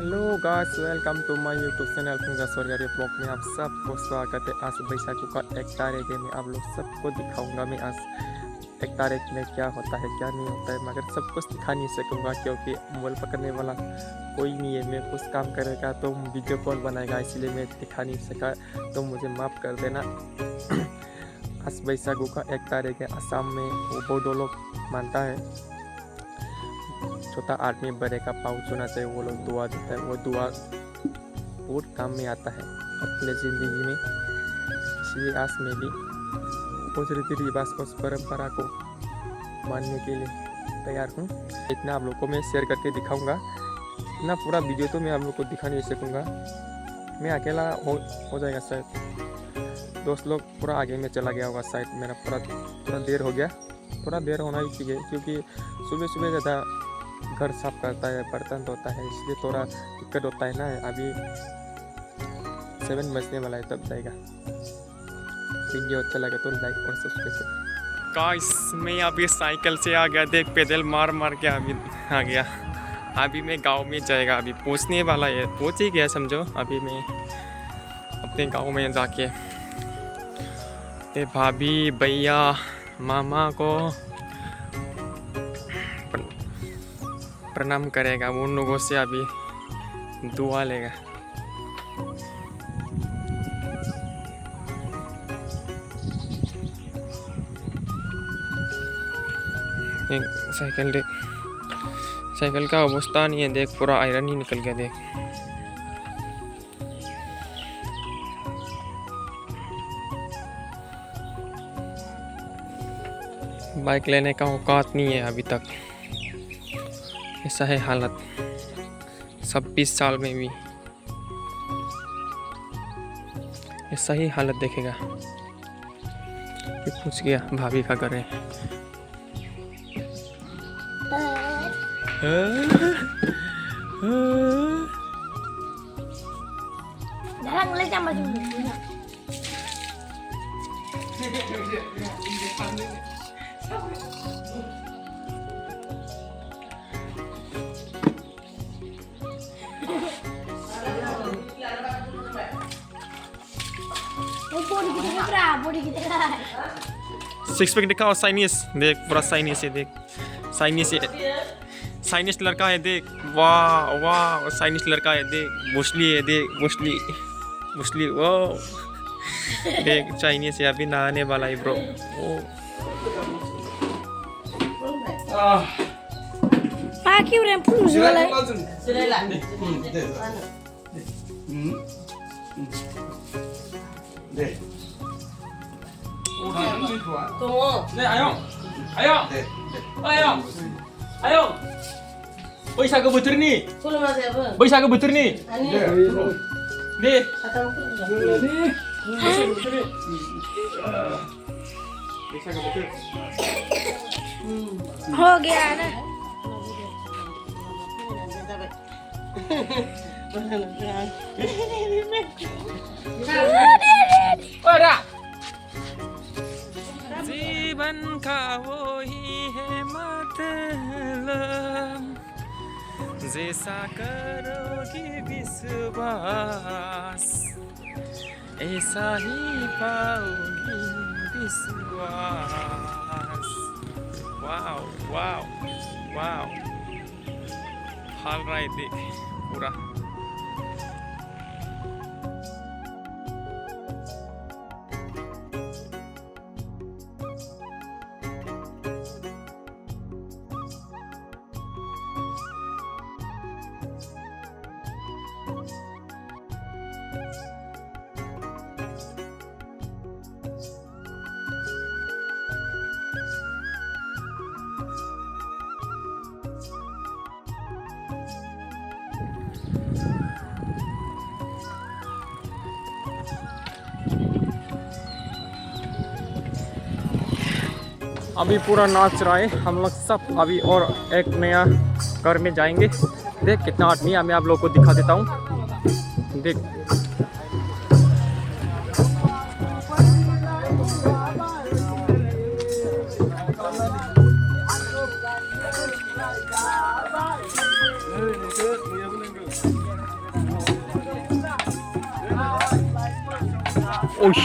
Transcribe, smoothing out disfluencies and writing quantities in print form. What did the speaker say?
Hello guys, welcome to my YouTube channel फुंजा सोरियारी blog में आप सबको स्वागत है। आज बैसाखी का 1 तारीख है। मैं आप लोग सबको दिखाऊंगा मैं आज 1 तारीख में क्या होता है क्या नहीं होता है, मगर सब कुछ दिखा नहीं सकूंगा क्योंकि मोबाइल पकड़ने वाला कोई नहीं है। मैं कुछ काम करेगा तो वीडियो कॉल बनाएगा, इसलिए मैं दिखा नहीं सका, तो मुझे माफ़ कर देना। आज बैसाखी का 1 तारीख है। असम में वो बोडो लोग मानता है छोटा आदमी बड़े का पाँव छूना चाहिए, वो लोग दुआ देता है। वो दुआ बहुत काम में आता है अपने ज़िंदगी में, इसलिए आज मैं भी उस रीति रिवाज उस परंपरा को मानने के लिए तैयार हूँ। इतना आप लोग को मैं शेयर करके दिखाऊंगा। इतना पूरा वीडियो तो मैं आप लोग को दिखा नहीं सकूँगा, मैं अकेला हो जाएगा शायद। दोस्त लोग पूरा आगे में चला गया होगा शायद, मेरा पूरा देर हो गया। थोड़ा देर होना ही चाहिए क्योंकि सुबह सुबह ज़्यादा घर साफ करता है, बर्तन धोता है, इसलिए थोड़ा दिक्कत होता है ना। अभी 7 बजने वाला है, तब जाएगा। वीडियो अच्छा लगे तो लाइक और सब्सक्राइब करें। गाइस, मैं अभी साइकिल से आ गया, देख पैदल मार के अभी आ गया। अभी मैं गांव में जाएगा, अभी पहुंचने वाला है, पहुंच ही गया समझो। अभी मैं अपने गांव में जाके भाभी भैया मामा को प्रणाम करेगा, उन लोगों से अभी दुआ लेगा। एक साइकिल देख, साइकिल का अवस्था नहीं है, देख पूरा आयरन ही निकल गया। देख बाइक लेने का औकात नहीं है अभी तक, ऐसा है हालत। 26 साल में भी ऐसा ही हालत देखेगा। पूछ गया भाभी का घर है। सिक्स पैक दिखाओ, साइनिस देख, पूरा साइनिस है देख, साइनिस है, साइनिस लड़का है देख, वाह वाह साइनिस लड़का है देख, मुस्ली है देख, मुस्ली वाह देख, चाइनीस है, अभी नहाने वाला है ब्रो। Ayo, बैसागो बोथोरनि बैसागो बोथोरनि दे हो गया ना। जीवन का वो ही है मतलब, जैसा करोगे विश्वास ऐसा ही पाओगे विश्वास। वाओ वाओ वाओ, हाल रहा है देख पूरा। अभी पूरा नाच रहा है हम लोग सब अभी, और एक नया घर में जाएंगे। देख कितना आदमी है, मैं आप लोग को दिखा देता हूँ। देख ओश